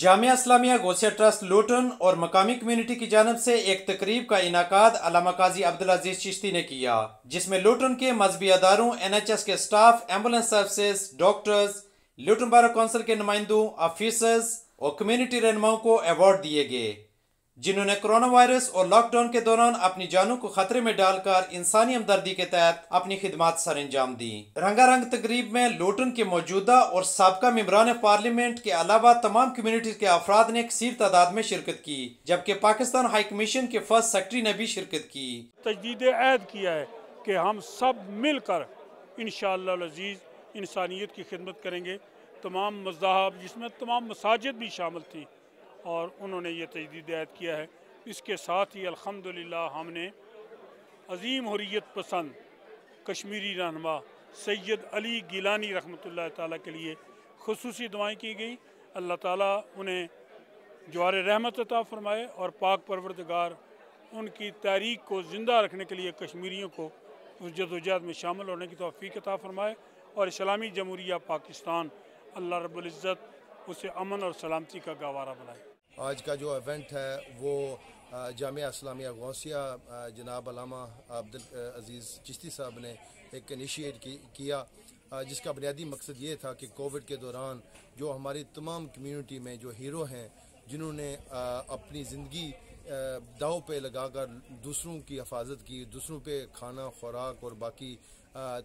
Jamia Islamia Gausiya trust Lutan और मकामी community की जानब से एक तकरीब का इनाकाद अल्लामा काजी अब्दुल अजीज चिश्ती ने किया, जिसमें लूटन के मजहबी अदारों, NHS के staff, ambulance services, doctors, Luton bar council के नुमाइंदों, ऑफिसर्स और कम्युनिटी रहनुमाओं को अवार्ड दिए गए, जिन्होंने कोरोना वायरस और लॉकडाउन के दौरान अपनी जानों को खतरे में डालकर इंसानी हमदर्दी के तहत अपनी खिदमत सर अंजाम दी। रंगारंग तकरीब में लूटन के मौजूदा और साबका मेंबरान पार्लियामेंट के अलावा तमाम कम्युनिटी के अफराद ने कसीर तादाद में शिरकत की, जबकि पाकिस्तान हाई कमीशन के फर्स्ट सेक्रेटरी ने भी शिरकत की। तजदीद ऐद किया है कि हम सब मिलकर इंशाअल्लाह अज़ीज़ इंसानियत की खिदमत करेंगे। तमाम मज़ाहब, जिसमें तमाम मसाजिद भी शामिल थी, और उन्होंने ये तजदीद ऐद किया है। इसके साथ ही अल्हम्दुलिल्लाह हमने अज़ीम हुर्रियत पसंद कश्मीरी रहनुमा सैयद अली गिलानी रहमतुल्लाह ताला के लिए खुसूसी दुआएं की गई। अल्लाह ताला उन्हें जवार रहमत अता फरमाए और पाक परवरदिगार उनकी तहरीक को ज़िंदा रखने के लिए कश्मीरियों को उस जदोजहद में शामिल होने की तौफीक अता फरमाए, और इस्लामी जमहूरिया पाकिस्तान अल्लाह रब्बुल इज़्ज़त उसे अमन और सलामती का गवारा बनाए। आज का जो इवेंट है वो जामिया इस्लामिया गौसिया जनाब अल्लामा अब्दुल अजीज़ चिश्ती साहब ने एक इनिशिएट किया, जिसका बुनियादी मकसद ये था कि कोविड के दौरान जो हमारी तमाम कम्युनिटी में जो हीरो हैं, जिन्होंने अपनी ज़िंदगी दाव पे लगाकर दूसरों की हिफाजत की, दूसरों पे खाना खुराक और बाकी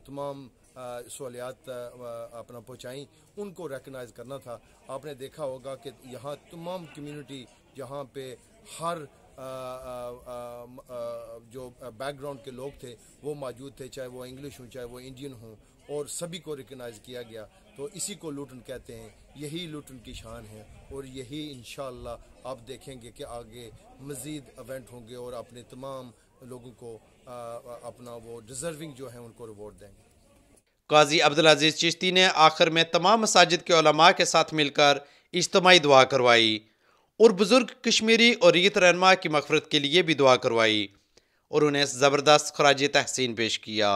तमाम सहूलियात अपना पहुँचाई, उनको रिकगनाइज़ करना था। आपने देखा होगा कि यहाँ तमाम कम्युनिटी जहाँ पे हर जो बैकग्राउंड के लोग थे वो मौजूद थे, चाहे वो इंग्लिश हों चाहे वो इंडियन हों, और सभी को रिकगनाइज़ किया गया। तो इसी को लूटन कहते हैं, यही लूटन की शान है, और यही इंशाअल्लाह आप देखेंगे कि आगे मज़ीद इवेंट होंगे और अपने तमाम लोगों को अपना वो डिज़र्विंग जो है उनको रिवॉर्ड देंगे। काजी अब्दुल अजीज चिश्ती ने आखिर में तमाम मसाजिद के उलमा के साथ मिलकर इज्तिमाई दुआ करवाई और बुजुर्ग कश्मीरी और रीत रहनुमा की मग़फ़िरत के लिए भी दुआ करवाई और उन्हें ज़बरदस्त ख़राज तहसीन पेश किया।